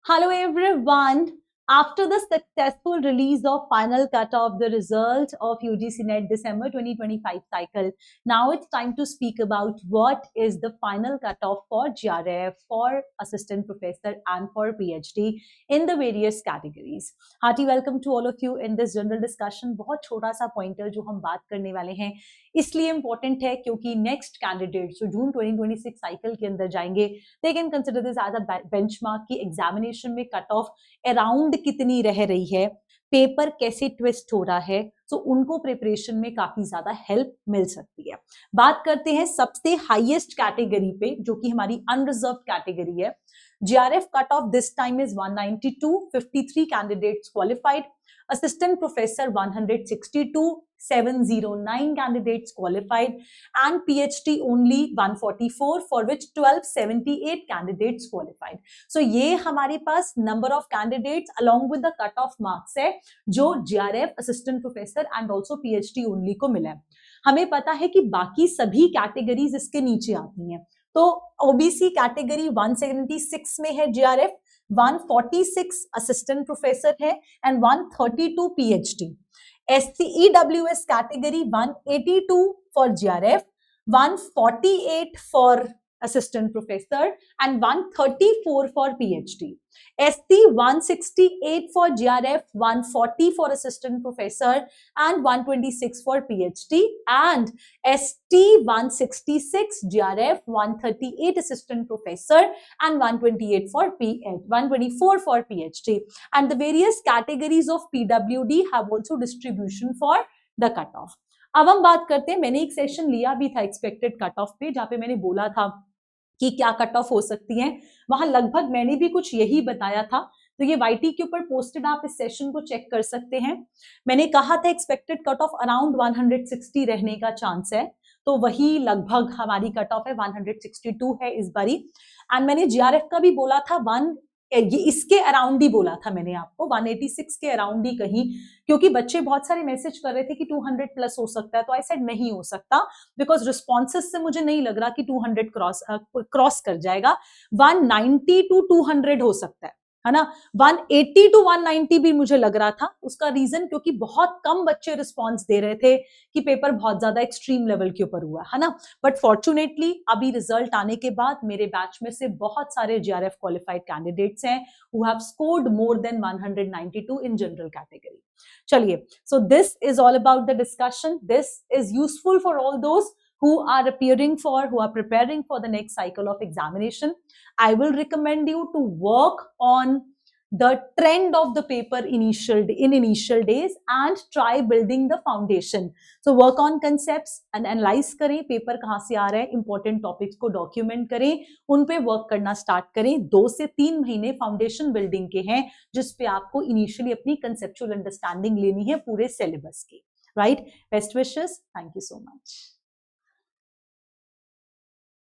Hello everyone. After the successful release of final cut of the result of UGC NET December 2025 cycle, now it's time to speak about what is the final cutoff for GRF, for assistant professor and for PhD in the various categories. Hearty welcome to all of you in this general discussion. बहुत छोटा सा pointer जो हम बात करने वाले हैं इसलिए इम्पोर्टेंट है क्योंकि नेक्स्ट कैंडिडेट जो जून 2026 साइकिल के अंदर जाएंगे they can consider this as a benchmark की एग्जामिनेशन में कट ऑफ अराउंड कितनी रह रही है, पेपर कैसे ट्विस्ट हो रहा है, तो उनको प्रिपरेशन में काफी ज्यादा हेल्प मिल सकती है। बात करते हैं सबसे हाईएस्ट कैटेगरी पे जो कि हमारी अनरिजर्व कैटेगरी है। GRF cut off this time is 192, 53 candidates qualified, assistant professor 162, 709 candidates qualified, and PhD only 144, for which 1278 candidates qualified. So ये हमारे पास number of candidates along with the cut off marks है जो GRF assistant professor and also PhD only को मिला है। हमें पता है कि बाकी सभी कैटेगरीज इसके नीचे आती हैं। तो OBC कैटेगरी 176 में है GRF, 146 असिस्टेंट प्रोफेसर है and 132 PhD। SCEWS category 182 for GRF, 148 for assistant professor and 134 for PhD. ST 168 for GRF, 140 for assistant professor and 126 for PhD, and ST 166 GRF, 138 assistant professor and 128 for 124 for PhD. And the various categories of PWD have also distribution for the cutoff. अब हम बात करते हैं, मैंने एक session लिया भी था एक्सपेक्टेड कट ऑफ पे जहां पे मैंने बोला था कि क्या कट ऑफ हो सकती है। वहां लगभग मैंने भी कुछ यही बताया था, तो ये YT के ऊपर पोस्टेड, आप इस सेशन को चेक कर सकते हैं। मैंने कहा था एक्सपेक्टेड कट ऑफ अराउंड 160 रहने का चांस है, तो वही लगभग हमारी कट ऑफ है, 162 है इस बारी। एंड मैंने GRF का भी बोला था ये इसके अराउंड ही बोला था मैंने आपको, 186 के अराउंड ही कहीं, क्योंकि बच्चे बहुत सारे मैसेज कर रहे थे कि 200 प्लस हो सकता है, तो आई सेड नहीं हो सकता बिकॉज रिस्पॉन्सेस से मुझे नहीं लग रहा कि 200 क्रॉस कर जाएगा। 190 to 200 हो सकता है ना, 180 to 190 भी मुझे लग रहा था। उसका रीजन क्योंकि बहुत कम बच्चे रिस्पॉन्स दे रहे थे कि पेपर बहुत ज्यादा एक्सट्रीम लेवल के ऊपर हुआ है ना। बट फॉर्चुनेटली अभी रिजल्ट आने के बाद मेरे बैच में से बहुत सारे GRF क्वालिफाइड कैंडिडेट्स हैं who have scored more than 192 in general category. चलिए, so this is all about the discussion. This is useful for all those who are preparing for the next cycle of examination. I will recommend you to work on the trend of the paper in initial days and try building the foundation. So work on concepts and analyze करें, paper कहाँ से आ रहा है, important topics को document करें, उन पे work करना start करें। 2 से 3 महीने foundation building के हैं जिस पे आपको initially अपनी conceptual understanding लेनी है पूरे syllabus की, right? Best wishes. Thank you so much.